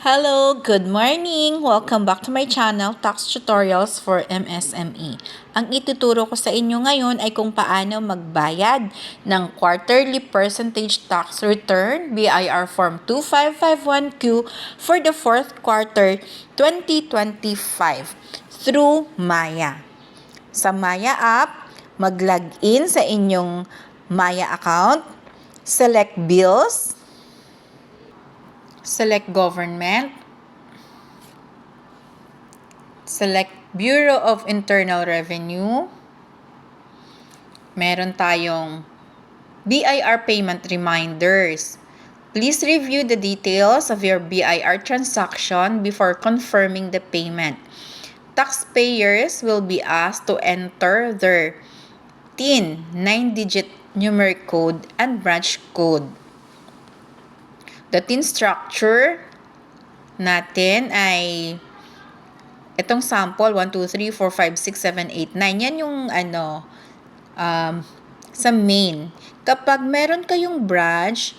Hello, good morning! Welcome back to my channel, Tax Tutorials for MSME. Ang ituturo ko sa inyo ngayon ay kung paano magbayad ng Quarterly Percentage Tax Return BIR Form 2551Q for the fourth quarter 2025 through Maya. Sa Maya app, mag-login sa inyong Maya account, select Bills, select Government, select Bureau of Internal Revenue. Meron tayong BIR payment reminders. Please review the details of your BIR transaction before confirming the payment. Taxpayers will be asked to enter their TIN 9-digit numeric code and branch code. The TIN structure natin ay itong sample 1, 2, 3, 4, 5, 6, 7, 8, 9. Yan yung sa main. Kapag meron kayong branch,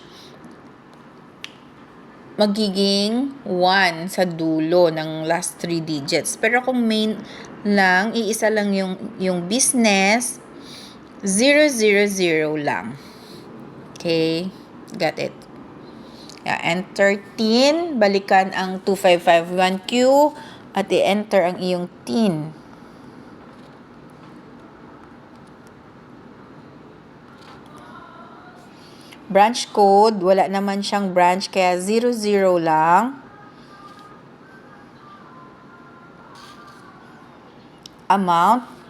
magiging 1 sa dulo ng last 3 digits. Pero kung main lang, iisa lang yung business, 000 lang. Okay? Got it? Yeah, enter TIN, balikan ang 2551Q at i-enter ang iyong TIN. Branch code, wala naman siyang branch kaya 00 lang. Amount,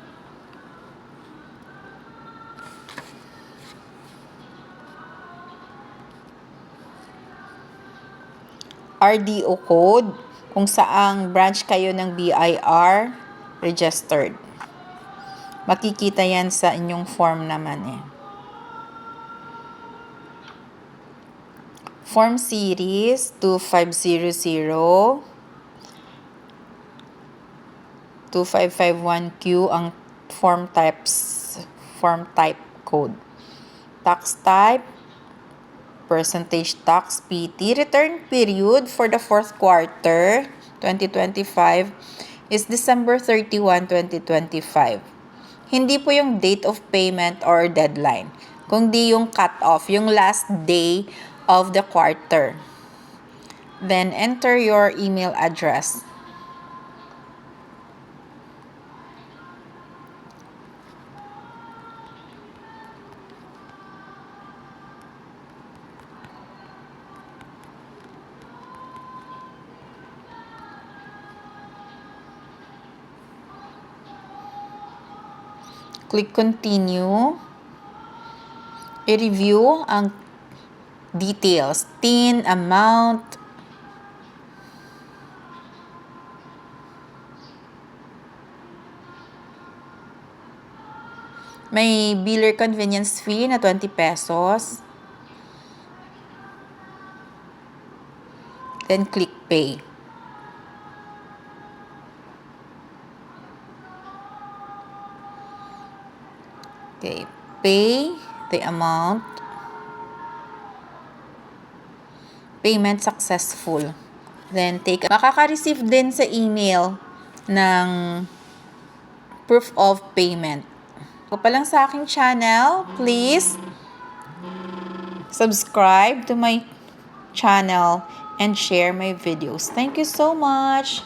RDO code, kung saang branch kayo ng BIR registered. Makikita yan sa inyong form naman eh. Form series 2500, 2551Q ang form type code. Tax type, percentage tax PT. Return period for the fourth quarter 2025 is December 31, 2025. Hindi po yung date of payment or deadline, kundi yung cut-off, yung last day of the quarter. Then enter your email address. Click continue. I-review ang details, TIN, amount, may biller convenience fee na 20 pesos. Then click pay. Okay, pay the amount. Payment successful. Then makaka-receive din sa email ng proof of payment. Kung pa lang sa aking channel, please subscribe to my channel and share my videos. Thank you so much.